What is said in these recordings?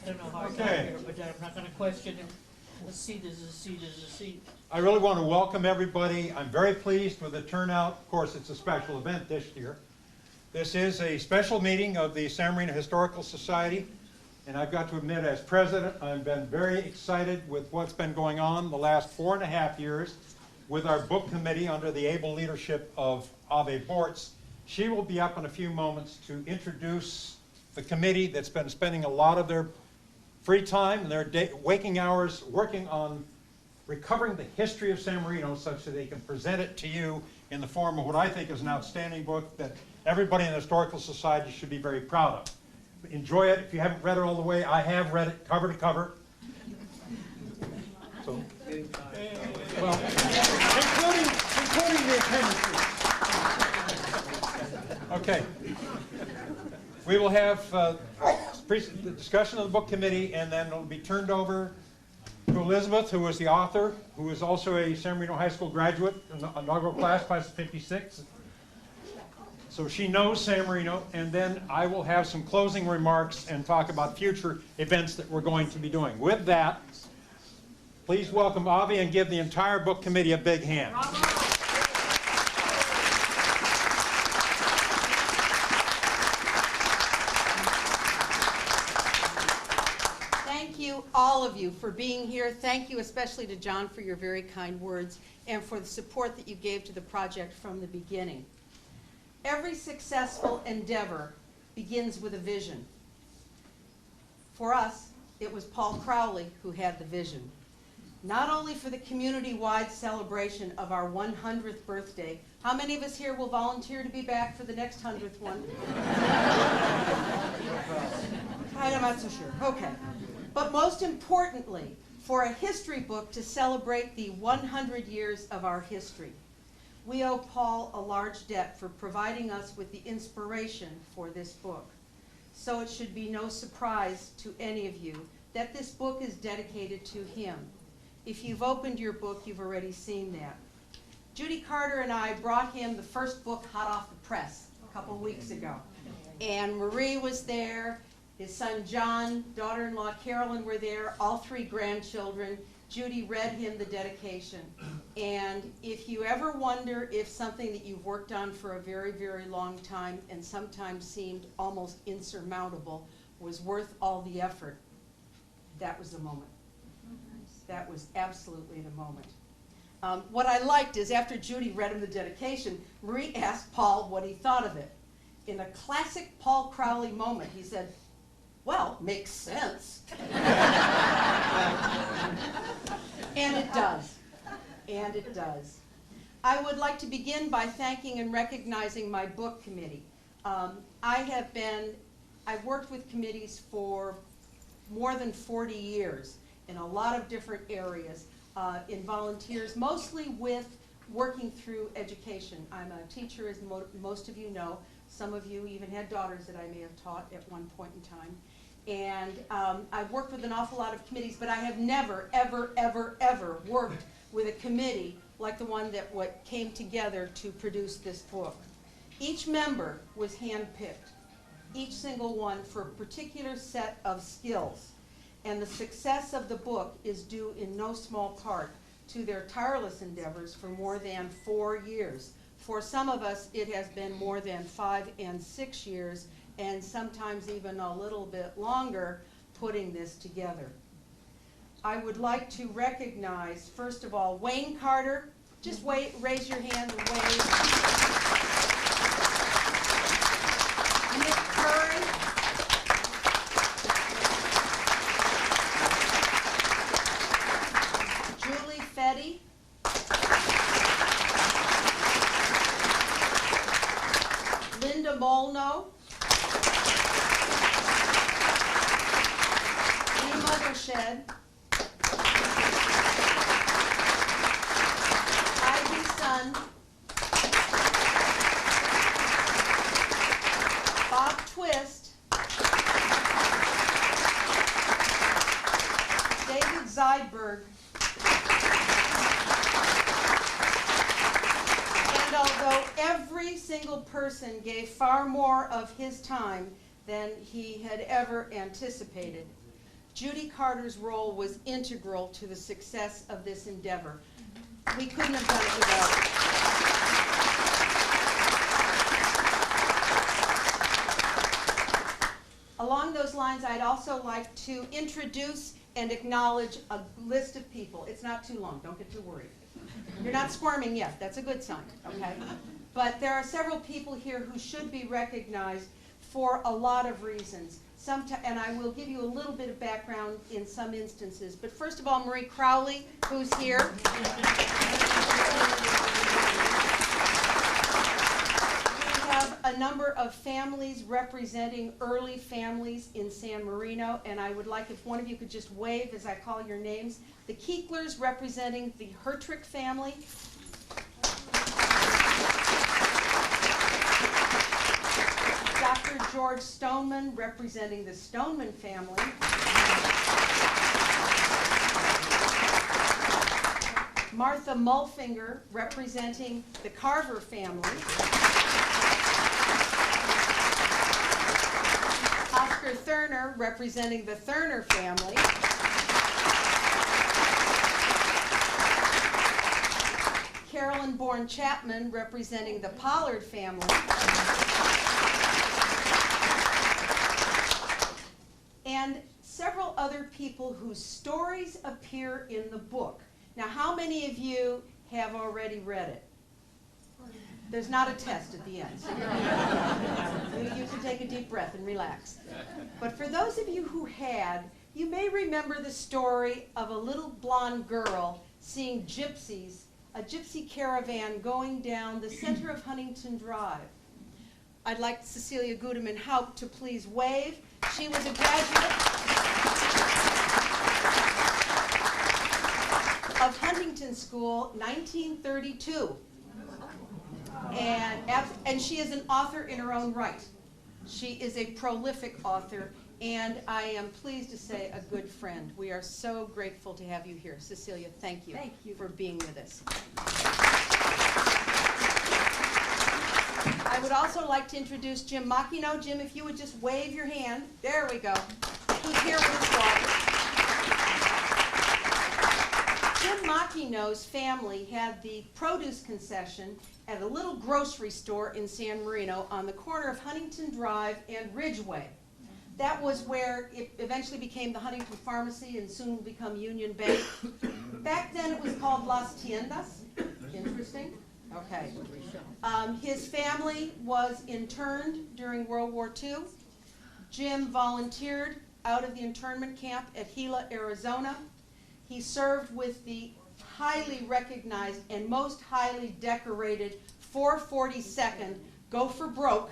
I don't know how I got here, but I'm not going to question it. A seat is a seat is a seat. I really want to welcome everybody. I'm very pleased with the turnout. Of course, it's a special event this year. This is a special meeting of the San Marino Historical Society, and I've got to admit, as president, I've been very excited with what's been going on the last 4.5 years with our book committee under the able leadership of Ave Bortz. She will be up in a few moments to introduce the committee that's been spending a lot of their free time and their waking hours working on recovering the history of San Marino such that they can present it to you in the form of what I think is an outstanding book that everybody in the Historical Society should be very proud of. Enjoy it. If you haven't read it all the way, I have read it cover to cover. So, well, including the appendices. Okay. We will have the discussion of the book committee, and then it'll be turned over to Elizabeth, who is the author, who is also a San Marino High School graduate, inaugural class of 56. So she knows San Marino, and then I will have some closing remarks and talk about future events that we're going to be doing. With that, please welcome Avi and give the entire book committee a big hand. Thank you, all of you, for being here. Thank you especially to John for your very kind words and for the support that you gave to the project from the beginning. Every successful endeavor begins with a vision. For us, it was Paul Crowley who had the vision. Not only for the community-wide celebration of our 100th birthday. How many of us here will volunteer to be back for the next 100th one? I'm not so sure. Okay. But most importantly, for a history book to celebrate the 100 years of our history. We owe Paul a large debt for providing us with the inspiration for this book. So it should be no surprise to any of you that this book is dedicated to him. If you've opened your book, you've already seen that. Judy Carter and I brought him the first book hot off the press a couple weeks ago. And Marie was there, his son John, daughter-in-law Carolyn were there, all 3 grandchildren. Judy read him the dedication. And if you ever wonder if something that you've worked on for a very, very long time and sometimes seemed almost insurmountable was worth all the effort, that was the moment. That was absolutely the moment. What I liked is after Judy read him the dedication, Marie asked Paul what he thought of it. In a classic Paul Crowley moment, he said, "Well, makes sense." And it does. And it does. I would like to begin by thanking and recognizing my book committee. I've worked with committees for more than 40 years in a lot of different areas, in volunteers, mostly with working through education. I'm a teacher, as most of you know. Some of you even had daughters that I may have taught at one point in time. And I've worked with an awful lot of committees, but I have never, ever, ever, ever worked with a committee like the one that came together to produce this book. Each member was handpicked, each single one for a particular set of skills. And the success of the book is due in no small part to their tireless endeavors for more than 4 years. For some of us, it has been more than 5 and 6 years, and sometimes even a little bit longer, putting this together. I would like to recognize, first of all, Wayne Carter. Just raise your hand and wave. Nick Curry. Julie Fetty. Linda Molno. Shed. Ivy Sun. Bob Twist. David Zeidberg. And although every single person gave far more of his time than he had ever anticipated, Judy Carter's role was integral to the success of this endeavor. We couldn't have done it without her. Along those lines, I'd also like to introduce and acknowledge a list of people. It's not too long, don't get too worried. You're not squirming yet, that's a good sign, okay? But there are several people here who should be recognized for a lot of reasons. And I will give you a little bit of background in some instances. But first of all, Marie Crowley, who's here. We have a number of families representing early families in San Marino, and I would like if one of you could just wave as I call your names. The Keeklers representing the Hertrick family. Dr. George Stoneman representing the Stoneman family. Martha Mulfinger representing the Carver family. Oscar Thurner representing the Thurner family. Carolyn Bourne Chapman representing the Pollard family. And several other people whose stories appear in the book. Now, how many of you have already read it? There's not a test at the end, so you can take a deep breath and relax. But for those of you who had, you may remember the story of a little blonde girl seeing gypsies, a gypsy caravan going down the center of Huntington Drive. I'd like Cecilia Gudeman-Haupt to please wave. She was a graduate of Huntington School, 1932. And she is an author in her own right. She is a prolific author, and I am pleased to say a good friend. We are so grateful to have you here. Cecilia, thank you for being with us. I would also like to introduce Jim Macchino. Jim, if you would just wave your hand. There we go. Who's here with his daughter. Jim Macchino's family had the produce concession at a little grocery store in San Marino on the corner of Huntington Drive and Ridgeway. That was where it eventually became the Huntington Pharmacy and soon will become Union Bank. Back then it was called Las Tiendas. Interesting. Okay. His family was interned during World War II. Jim volunteered out of the internment camp at Gila, Arizona. He served with the highly recognized and most highly decorated 442nd Go for Broke.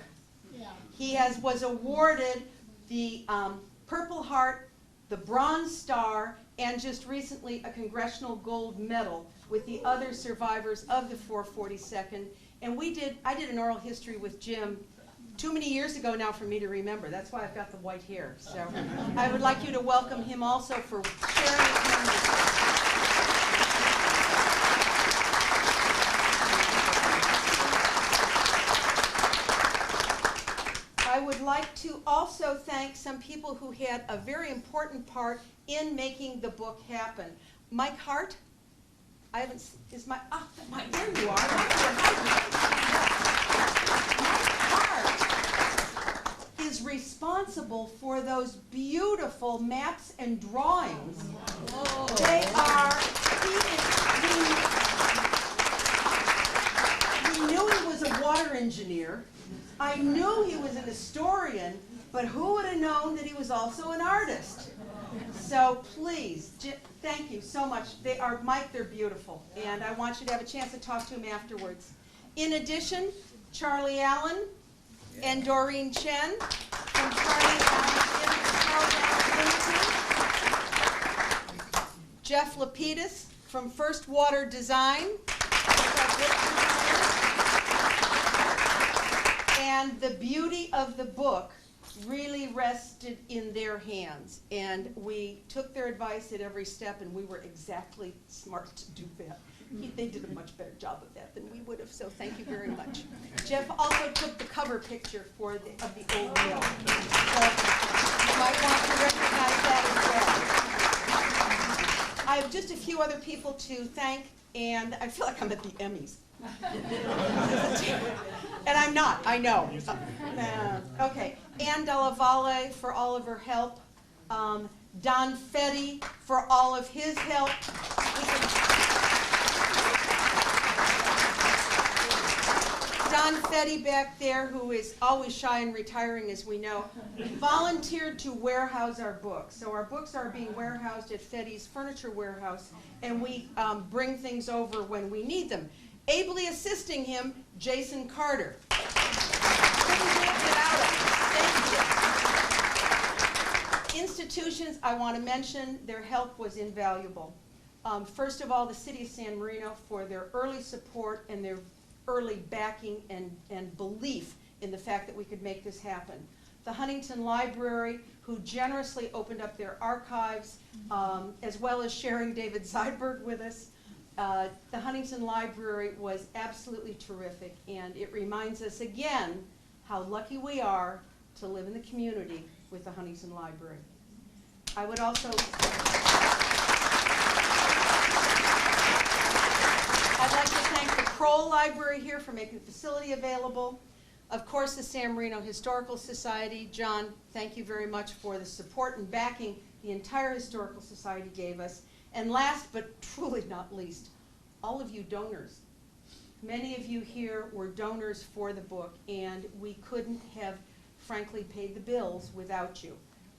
Yeah. He was awarded the Purple Heart, the Bronze Star, and just recently a Congressional Gold Medal with the other survivors of the 442nd. And I did an oral history with Jim too many years ago now for me to remember. That's why I've got the white hair. So I would like you to welcome him also for sharing his memories. I would like to also thank some people who had a very important part in making the book happen. Mike Hart, there you are. Mike Hart is responsible for those beautiful maps and drawings. Whoa. He knew he was a water engineer. I knew he was an historian, but who would have known that he was also an artist? So please, thank you so much. Mike, they're beautiful, and I want you to have a chance to talk to him afterwards. In addition, Charlie Allen and Doreen Chen from Charlie Allen Institute. Jeff Lapidus from First Water Design. And the beauty of the book really rested in their hands. And we took their advice at every step, and we were exactly smart to do that. They did a much better job of that than we would have, so thank you very much. Jeff also took the cover picture of the old mill. So you might want to recognize that as well. just a few other people to thank, and I feel like I'm at the Emmys. And I'm not, I know. Okay, Anne Della Valle for all of her help. Don Fetty for all of his help. Don Fetty back there, who is always shy and retiring, as we know, volunteered to warehouse our books. So our books are being warehoused at Fetty's Furniture Warehouse, and we bring things over when we need them. Ably assisting him, Jason Carter. Couldn't do it without him. Thank you. Institutions I want to mention, their help was invaluable. First of all, the City of San Marino for their early support and their early backing and belief in the fact that we could make this happen. The Huntington Library, who generously opened up their archives, as well as sharing David Seidberg with us. The Huntington Library was absolutely terrific, and it reminds us again how lucky we are to live in the community with the Huntington Library. I would also I'd like to thank the Kroll Library here for making the facility available. Of course, the San Marino Historical Society. John, thank you very much for the support and backing the entire Historical Society gave us. And last, but truly not least, all of you donors. Many of you here were donors for the book, and we couldn't have, frankly, paid the bills without you.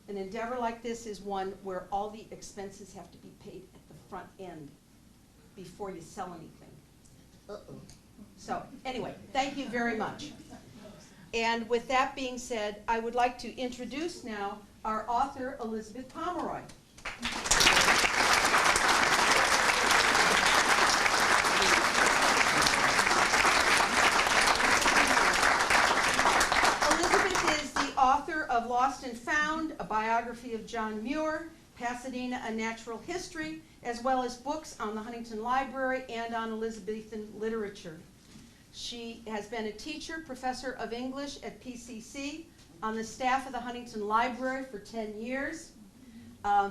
An endeavor like this is one where all the expenses have to be paid at the front end before you sell anything. So anyway, thank you very much. And with that being said, I would like to introduce now our author, Elizabeth Pomeroy. Elizabeth is the author of Lost and Found, a biography of John Muir, Pasadena, A Natural History, as well as books on the Huntington Library and on Elizabethan literature. She has been a teacher, professor of English at PCC, on the staff of the Huntington Library for 10 years,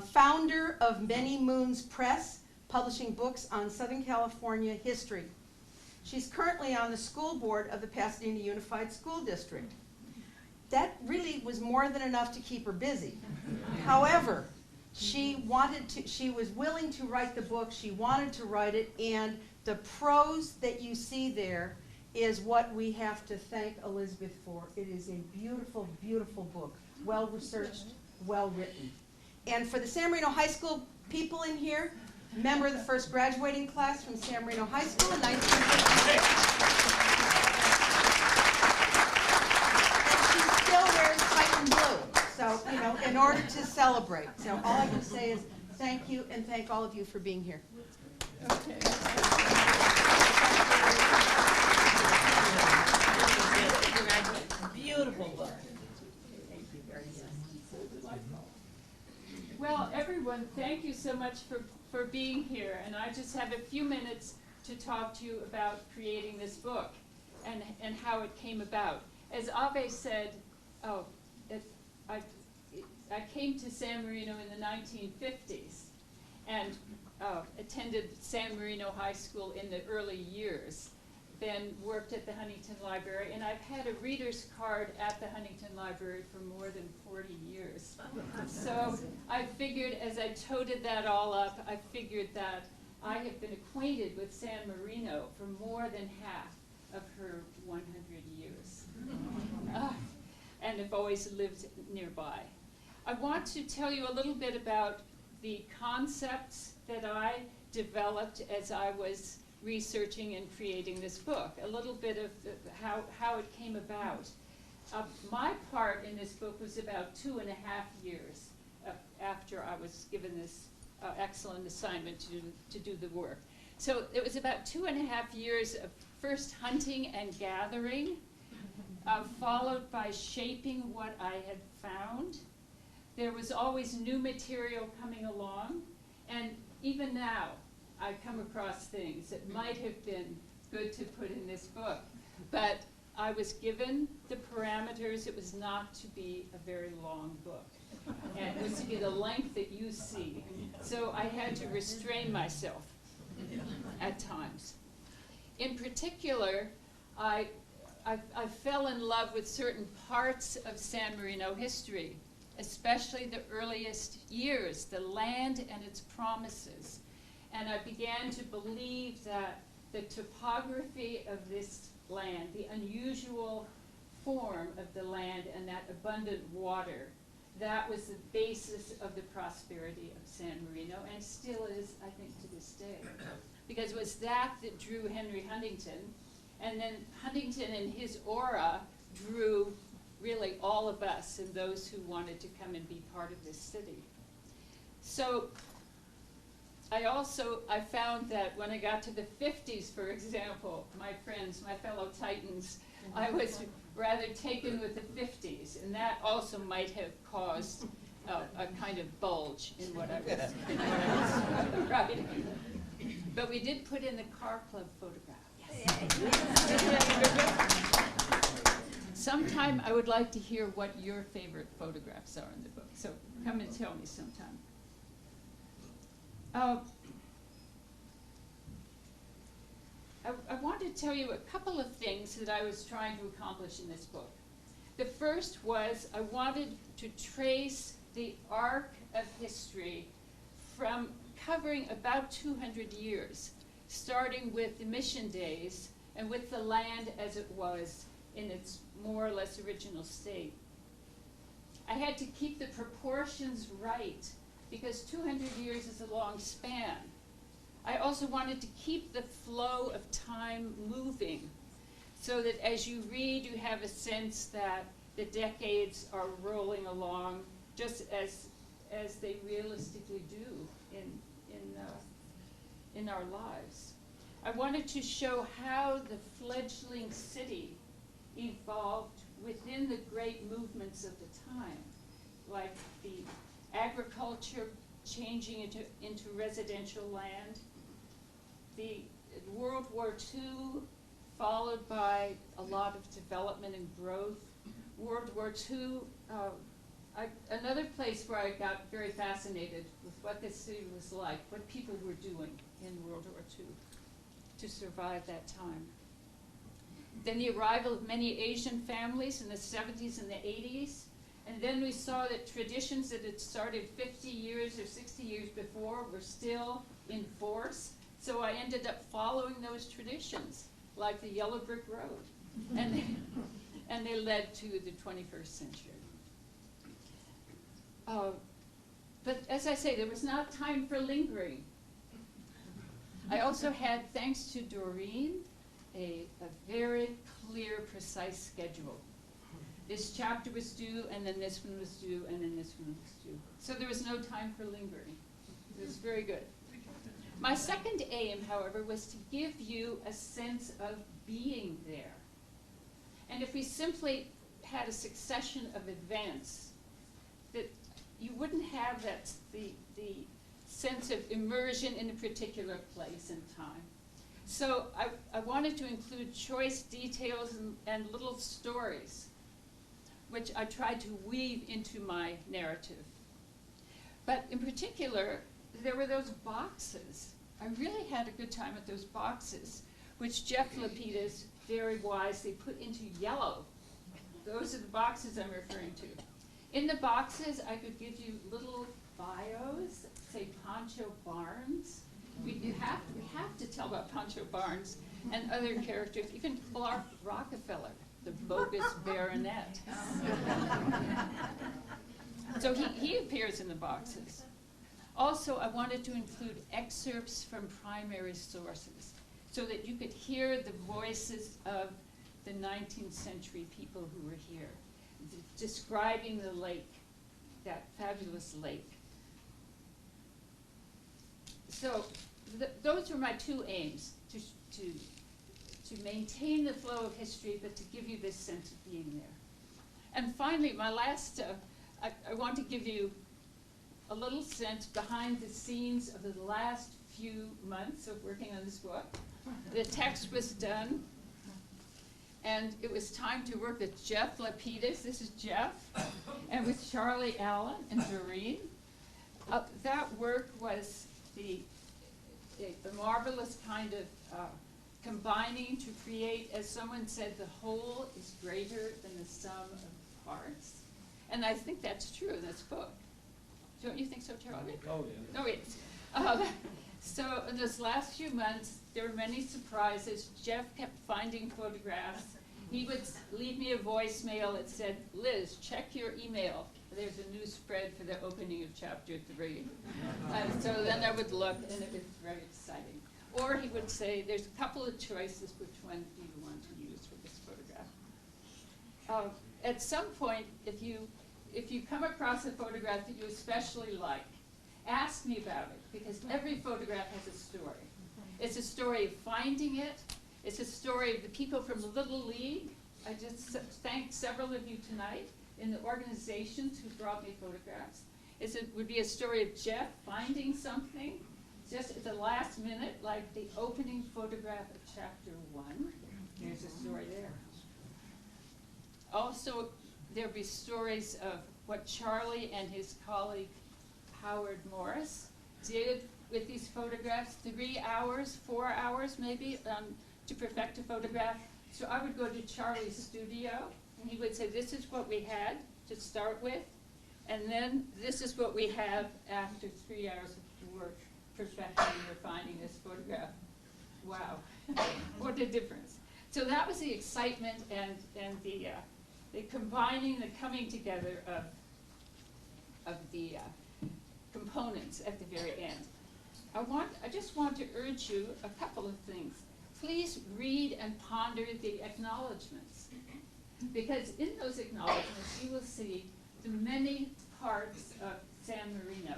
founder of Many Moons Press, publishing books on Southern California history. She's currently on the school board of the Pasadena Unified School District. That really was more than enough to keep her busy. However, she was willing to write the book, she wanted to write it, and the prose that you see there is what we have to thank Elizabeth for. It is a beautiful, beautiful book, well researched, well written. And for the San Marino High School people in here, member of the first graduating class from San Marino High School in 1956. And she still wears Titan blue. So, you know, in order to celebrate. So all I can say is thank you, and thank all of you for being here. Okay. Beautiful book. Thank you very much. Well, everyone, thank you so much for being here. And I just have a few minutes to talk to you about creating this book and how it came about. As Ave said, I came to San Marino in the 1950s and attended San Marino High School in the early years, then worked at the Huntington Library, and I've had a reader's card at the Huntington Library for more than 40 years. So I figured, as I toted that all up, I figured that I have been acquainted with San Marino for more than half of her 100 years. And have always lived nearby. I want to tell you a little bit about the concepts that I developed as I was researching and creating this book, a little bit of how it came about. My part in this book was about 2.5 years after I was given this excellent assignment to do the work. So it was about 2.5 years of first hunting and gathering, followed by shaping what I had found. There was always new material coming along, and even now I come across things that might have been good to put in this book, but I was given the parameters. It was not to be a very long book. And it was to be the length that you see. So I had to restrain myself at times. In particular, I fell in love with certain parts of San Marino history, especially the earliest years, the land and its promises. And I began to believe that the topography of this land, the unusual form of the land and that abundant water, that was the basis of the prosperity of San Marino, and still is, I think, to this day. Because it was that that drew Henry Huntington, and then Huntington and his aura drew really all of us and those who wanted to come and be part of this city. So I found that when I got to the 50s, for example, my friends, my fellow Titans, I was rather taken with the 50s, and that also might have caused a kind of bulge in what I was writing. But we did put in the car club photograph. Sometime I would like to hear what your favorite photographs are in the book, so come and tell me sometime. I want to tell you a couple of things that I was trying to accomplish in this book. The first was I wanted to trace the arc of history from covering about 200 years, starting with the mission days and with the land as it was in its more or less original state. I had to keep the proportions right because 200 years is a long span. I also wanted to keep the flow of time moving so that as you read, you have a sense that the decades are rolling along just as they realistically do in our lives. I wanted to show how the fledgling city evolved within the great movements of the time, like the agriculture changing into residential land, the World War II followed by a lot of development and growth. World War II, another place where I got very fascinated with what this city was like, what people were doing in World War II to survive that time. Then the arrival of many Asian families in the 70s and the 80s. And then we saw that traditions that had started 50 years or 60 years before were still in force. So I ended up following those traditions, like the Yellow Brick Road. And they led to the 21st century. But as I say, there was not time for lingering. I also had, thanks to Doreen, a very clear, precise schedule. This chapter was due, and then this one was due, and then this one was due. So there was no time for lingering. It was very good. My second aim, however, was to give you a sense of being there. And if we simply had a succession of events, that you wouldn't have the sense of immersion in a particular place and time. So I wanted to include choice details and little stories, which I tried to weave into my narrative. But in particular, there were those boxes. I really had a good time with those boxes, which Jeff Lapidus very wisely put into yellow. Those are the boxes I'm referring to. In the boxes, I could give you little bios, say Pancho Barnes. We have to tell about Pancho Barnes and other characters, even Clark Rockefeller, the bogus baronet. So he appears in the boxes. Also, I wanted to include excerpts from primary sources so that you could hear the voices of the 19th century people who were here, describing the lake, that fabulous lake. So those were my two aims, to maintain the flow of history, but to give you this sense of being there. And finally, my last, I want to give you a little sense behind the scenes of the last few months of working on this book. The text was done. And it was time to work with Jeff Lapidus, this is Jeff, and with Charlie Allen and Doreen. That work was the marvelous kind of combining to create, as someone said, the whole is greater than the sum of parts. And I think that's true in this book. Don't you think so, Charlie? Oh, yeah. Oh, yes. So in those last few months, there were many surprises. Jeff kept finding photographs. He would leave me a voicemail that said, Liz, check your email. There's a new spread for the opening of chapter 3. So then I would look, and it was very exciting. Or he would say, there's a couple of choices, which one do you want to use for this photograph? At some point, if you come across a photograph that you especially like, ask me about it, because every photograph has a story. It's a story of finding it. It's a story of the people from the Little League. I just thanked several of you tonight in the organizations who brought me photographs. It would be a story of Jeff finding something just at the last minute, like the opening photograph of chapter 1. There's a story there. Also, there'll be stories of what Charlie and his colleague Howard Morris did with these photographs, 3 hours, 4 hours maybe, to perfect a photograph. So I would go to Charlie's studio, and he would say, this is what we had to start with, and then this is what we have after 3 hours of work perfecting and refining this photograph. Wow, what a difference. So that was the excitement and the combining, the coming together of the components at the very end. I just want to urge you a couple of things. Please read and ponder the acknowledgments, because in those acknowledgments you will see the many parts of San Marino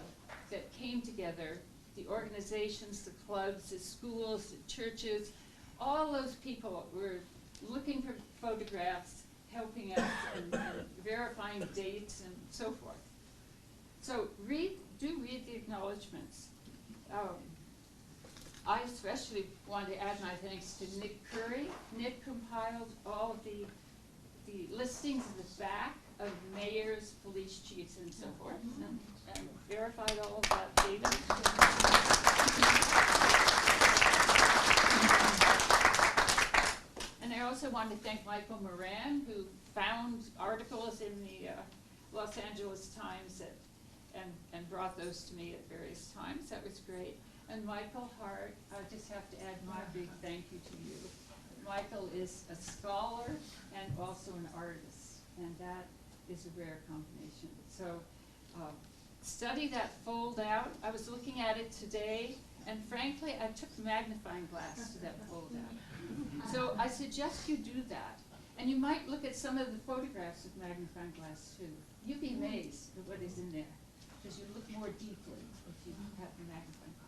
that came together, the organizations, the clubs, the schools, the churches, all those people were looking for photographs, helping us and verifying dates and so forth. So do read the acknowledgments. I especially want to add my thanks to Nick Curry. Nick compiled all of the listings in the back of mayors, police chiefs, and so forth, and verified all of that data. And I also want to thank Michael Moran, who found articles in the Los Angeles Times and brought those to me at various times. That was great. And Michael Hart, I just have to add my big thank you to you. Michael is a scholar and also an artist, and that is a rare combination. So study that fold out. I was looking at it today, and frankly, I took a magnifying glass to that fold out. So I suggest you do that. And you might look at some of the photographs with magnifying glass too. You'd be amazed at what is in there, because you look more deeply if you have the magnifying glass.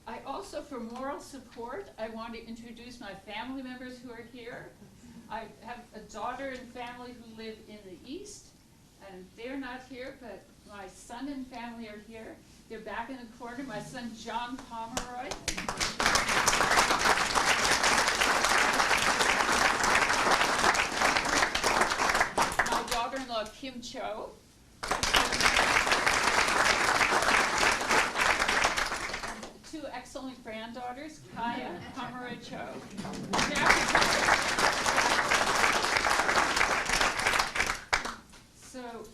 I also, for moral support, I want to introduce my family members who are here. I have a daughter and family who live in the East, and they're not here, but my son and family are here. They're back in the corner. My son, John Pomeroy. My daughter-in-law, Kim Cho. Two excellent granddaughters, Kaya and Pomeroy Cho. So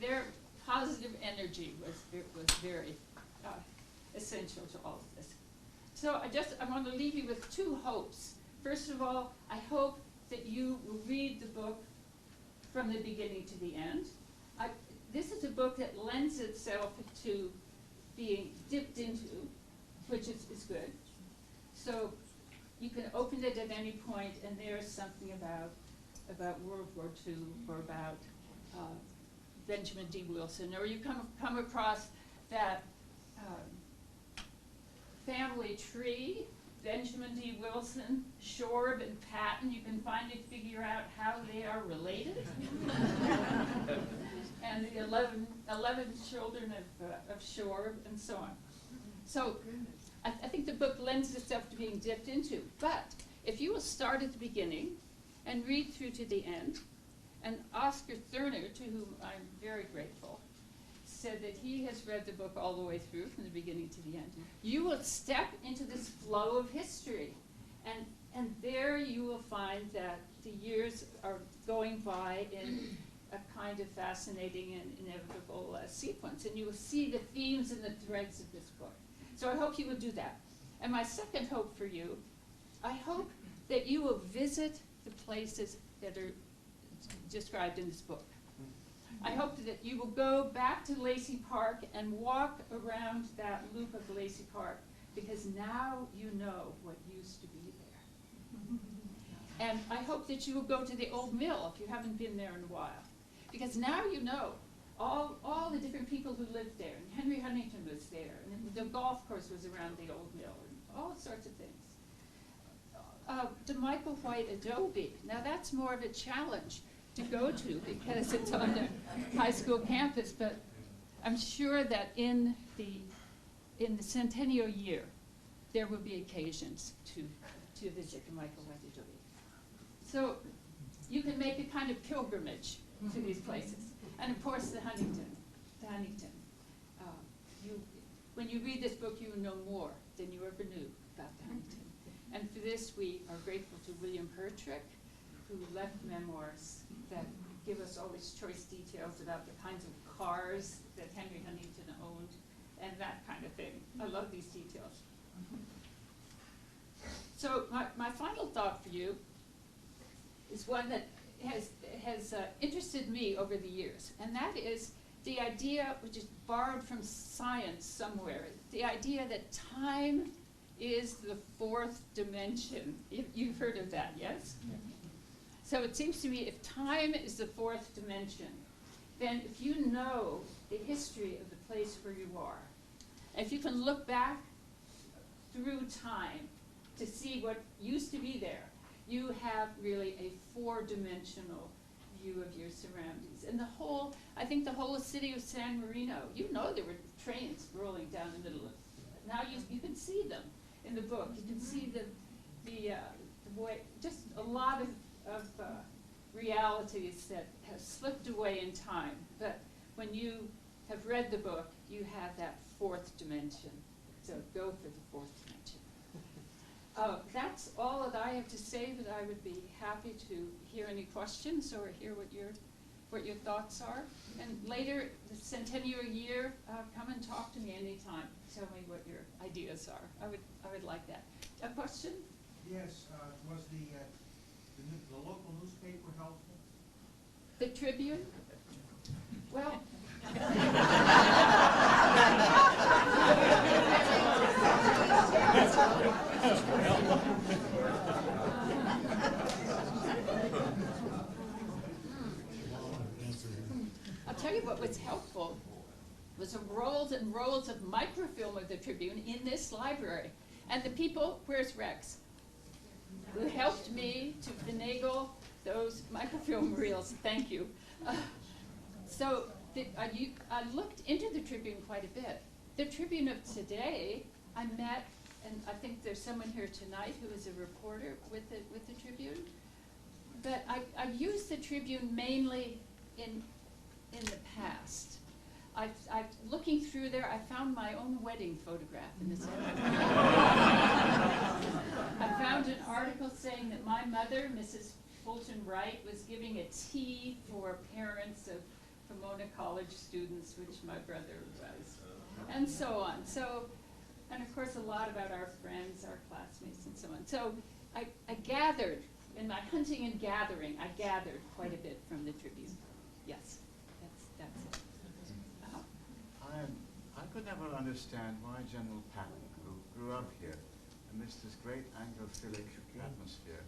their positive energy was very essential to all of this. So I want to leave you with 2 hopes. First of all, I hope that you will read the book from the beginning to the end. This is a book that lends itself to being dipped into, which is good. So you can open it at any point, and there's something about World War II or about Benjamin D. Wilson, or you come across that family tree, Benjamin D. Wilson, Shorb, and Patton. You can finally figure out how they are related. And the 11 children of Shorb, and so on. So I think the book lends itself to being dipped into. But if you will start at the beginning and read through to the end, and Oscar Thurner, to whom I'm very grateful, said that he has read the book all the way through from the beginning to the end, you will step into this flow of history. And there you will find that the years are going by in a kind of fascinating and inevitable sequence. And you will see the themes and the threads of this book. So I hope you will do that. And my second hope for you, I hope that you will visit the places that are described in this book. I hope that you will go back to Lacey Park and walk around that loop of Lacey Park, because now you know what used to be there. And I hope that you will go to the old mill if you haven't been there in a while, because now you know all the different people who lived there. And Henry Huntington was there, and the golf course was around the old mill, and all sorts of things. The Michael White Adobe, now that's more of a challenge to go to because it's on the high school campus, but I'm sure that in the centennial year, there will be occasions to visit the Michael White Adobe. So you can make a kind of pilgrimage to these places. And of course, the Huntington. When you read this book, you will know more than you ever knew about the Huntington. And for this, we are grateful to William Hertrick, who left memoirs that give us all these choice details about the kinds of cars that Henry Huntington owned and that kind of thing. I love these details. So my final thought for you is one that has interested me over the years, and that is the idea, which is borrowed from science somewhere, the idea that time is the fourth dimension. You've heard of that, yes? So it seems to me if time is the fourth dimension, then if you know the history of the place where you are, if you can look back through time to see what used to be there, you have really a four-dimensional view of your surroundings. And I think the whole city of San Marino, you know there were trains rolling down the middle of it. Now you can see them in the book. You can see the way, just a lot of realities that have slipped away in time. But when you have read the book, you have that fourth dimension. So go for the fourth dimension. That's all that I have to say, but I would be happy to hear any questions or hear what your thoughts are. And later, the centennial year, come and talk to me anytime. Tell me what your ideas are. I would like that. A question? Yes, was the local newspaper helpful? The Tribune? Well, I'll tell you what was helpful was rolls and rolls of microfilm of the Tribune in this library. And the people, where's Rex, who helped me to finagle those microfilm reels. Thank you. So I looked into the Tribune quite a bit. The Tribune of today, I met, and I think there's someone here tonight who is a reporter with the Tribune. But I used the Tribune mainly in the past. Looking through there, I found my own wedding photograph in this area. I found an article saying that my mother, Mrs. Fulton Wright, was giving a tea for parents of Pomona College students, which my brother was, and so on. So, and of course a lot about our friends, our classmates, and so on. So I gathered, in my hunting and gathering, I gathered quite a bit from the Tribune. Yes, that's it. I could never understand why General Patton, who grew up here amidst this great Anglophilic atmosphere,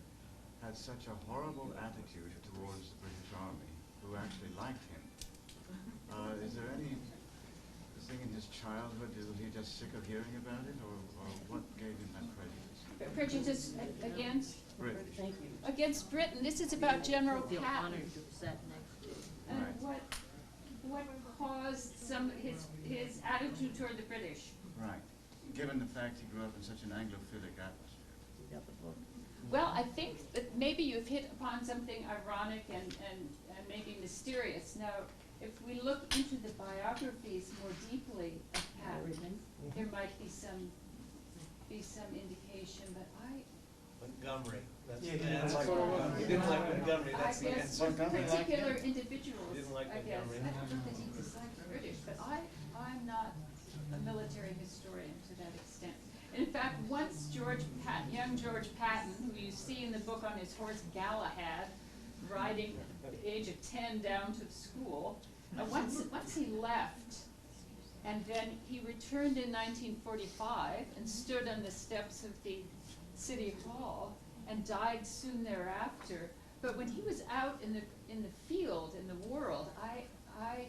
had such a horrible attitude towards the British Army, who actually liked him. Is there any thing in his childhood, was he just sick of hearing about it, or what gave him that prejudice? Prejudice against? British. Thank you. Against Britain. This is about General Feel Patton. honored to have sat next to you. And Right. what caused his attitude toward the British? Right. given the fact he grew up in such an Anglophilic atmosphere? Well, I think that maybe you've hit upon something ironic and maybe mysterious. Now, if we look into the biographies more deeply of Patton, there might be some indication, but Montgomery. That's Yeah, the he didn't answer. like Montgomery. He didn't like Montgomery, I that's the guess answer. Montgomery liked particular him? individuals, Didn't like I guess. Montgomery. I don't know that he disliked the British, but I'm not a military historian to that extent. In fact, once young George Patton, who you see in the book on his horse Galahad, riding at the age of 10 down to school, once he left, and then he returned in 1945 and stood on the steps of the City Hall and died soon thereafter. But when he was out in the field, in the world, I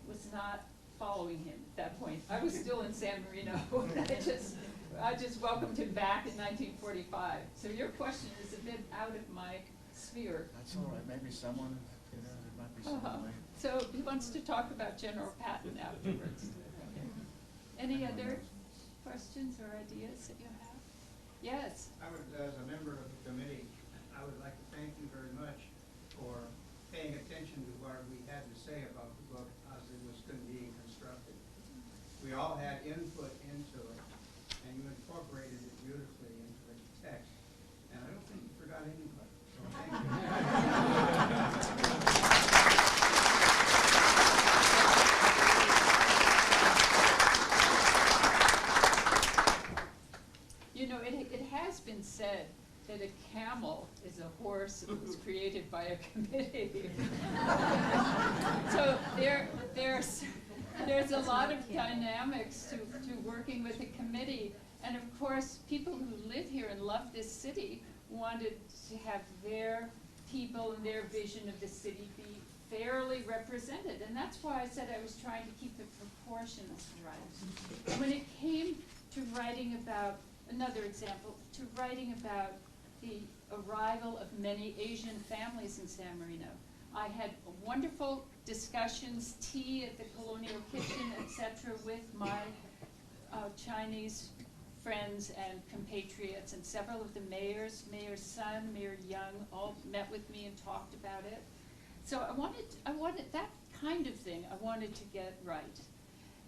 was not following him at that point. I was still in San Marino. I just welcomed him back in 1945. So your question is a bit out of my sphere. That's all right, maybe someone, there might be some way. So he wants to talk about General Patton afterwards. Any other questions or ideas that you have? Yes. I would, as a member of the committee, I would like to thank you very much for paying attention to what we had to say about the book as it was being constructed. We all had input into it, and you incorporated it beautifully into the text. And I don't think you forgot anybody, so thank you. You know, it has been said that a camel is a horse that was created by a committee. So there's a lot of dynamics to working with a committee. And of course, people who live here and love this city wanted to have their people and their vision of the city be fairly represented. And that's why I said I was trying to keep the proportions right. When it came to writing about, another example, to writing about the arrival of many Asian families in San Marino, I had wonderful discussions, tea at the Colonial Kitchen, etc., with my Chinese friends and compatriots, and several of the mayors, Mayor Sun, Mayor Young, all met with me and talked about it. So I wanted that kind of thing I wanted to get right.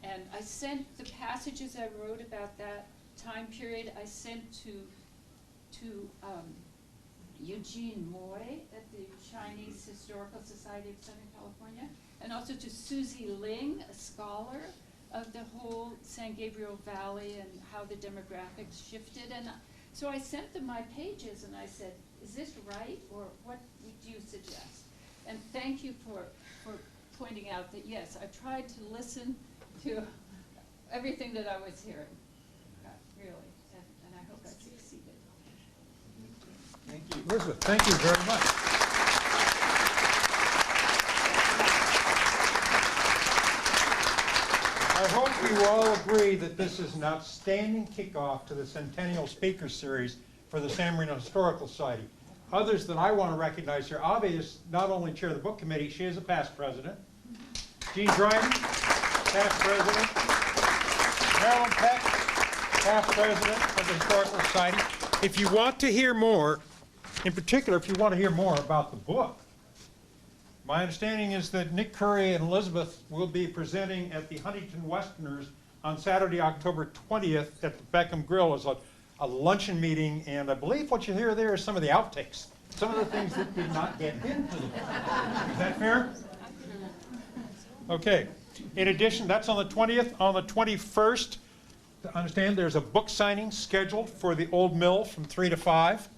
And I sent the passages I wrote about that time period, I sent to Eugene Moy at the Chinese Historical Society of Southern California, and also to Susie Ling, a scholar of the whole San Gabriel Valley and how the demographics shifted. And so I sent them my pages and I said, is this right, or what would you suggest? And thank you for pointing out that, yes, I tried to listen to everything that I was hearing, really, and I hope I succeeded. Thank you. Elizabeth, thank you very much. I hope you all agree that this is an outstanding kickoff to the Centennial Speaker Series for the San Marino Historical Society. Others that I want to recognize here, Avi is not only chair of the book committee, she is a past president. Jean Dryden, past president. Marilyn Peck, past president of the Historical Society. If you want to hear more, in particular, if you want to hear more about the book, my understanding is that Nick Curry and Elizabeth will be presenting at the Huntington Westerners on Saturday, October 20th at the Beckham Grill as a luncheon meeting, and I believe what you hear there is some of the outtakes, some of the things that did not get into the book. Is that fair? Okay. In addition, that's on the 20th. On the 21st, to understand, there's a book signing scheduled for the Old Mill from 3 to 5.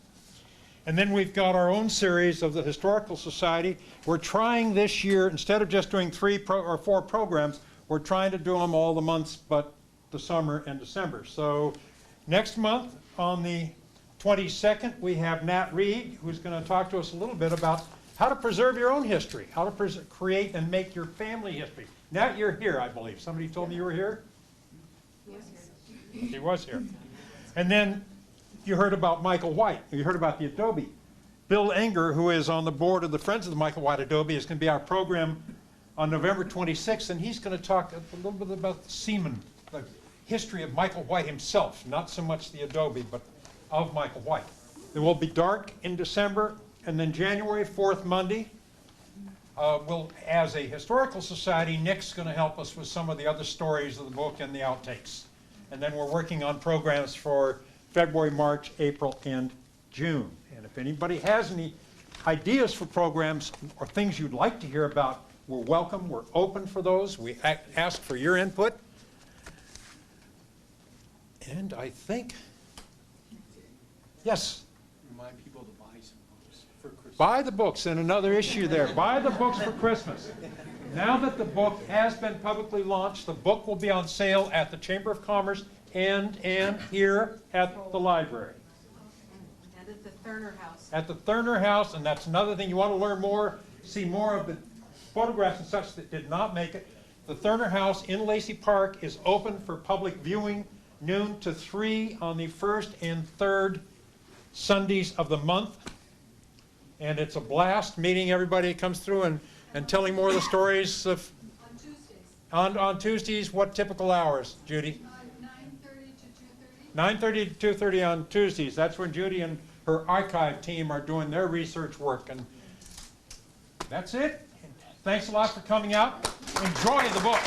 And then we've got our own series of the Historical Society. We're trying this year, instead of just doing 3 or 4 programs, we're trying to do them all the months but the summer and December. So next month, on the 22nd, we have Nat Reed, who's going to talk to us a little bit about how to preserve your own history, how to create and make your family history. Nat, you're here, I believe. Somebody told me you were here? He was here. And then you heard about Michael White. You heard about the Adobe. Bill Enger, who is on the board of the Friends of the Michael White Adobe, is going to be our program on November 26th, and he's going to talk a little bit about seamen. history of Michael White himself, not so much the adobe, but of Michael White. It will be dark in December, and then January, 4th Monday, as a historical society, Nick's going to help us with some of the other stories of the book and the outtakes. And then we're working on programs for February, March, April, and June. And if anybody has any ideas for programs or things you'd like to hear about, we're welcome. We're open for those. We ask for your input. And I think, yes? Remind people to buy some books for Christmas. Buy the books, and another issue there. Buy the books for Christmas. Now that the book has been publicly launched, the book will be on sale at the Chamber of Commerce and here at the library. And at the Thurner House. At the Thurner House, and that's another thing. You want to learn more, see more of the photographs and such that did not make it. The Thurner House in Lacey Park is open for public viewing noon to 3 on the 1st and 3rd Sundays of the month. And it's a blast meeting everybody that comes through and telling more of the stories of... On Tuesdays. On Tuesdays, what typical hours, Judy? 9:30 to 2:30. 9:30 to 2:30 on Tuesdays. That's when Judy and her archive team are doing their research work. And that's it. Thanks a lot for coming out. Enjoy the book.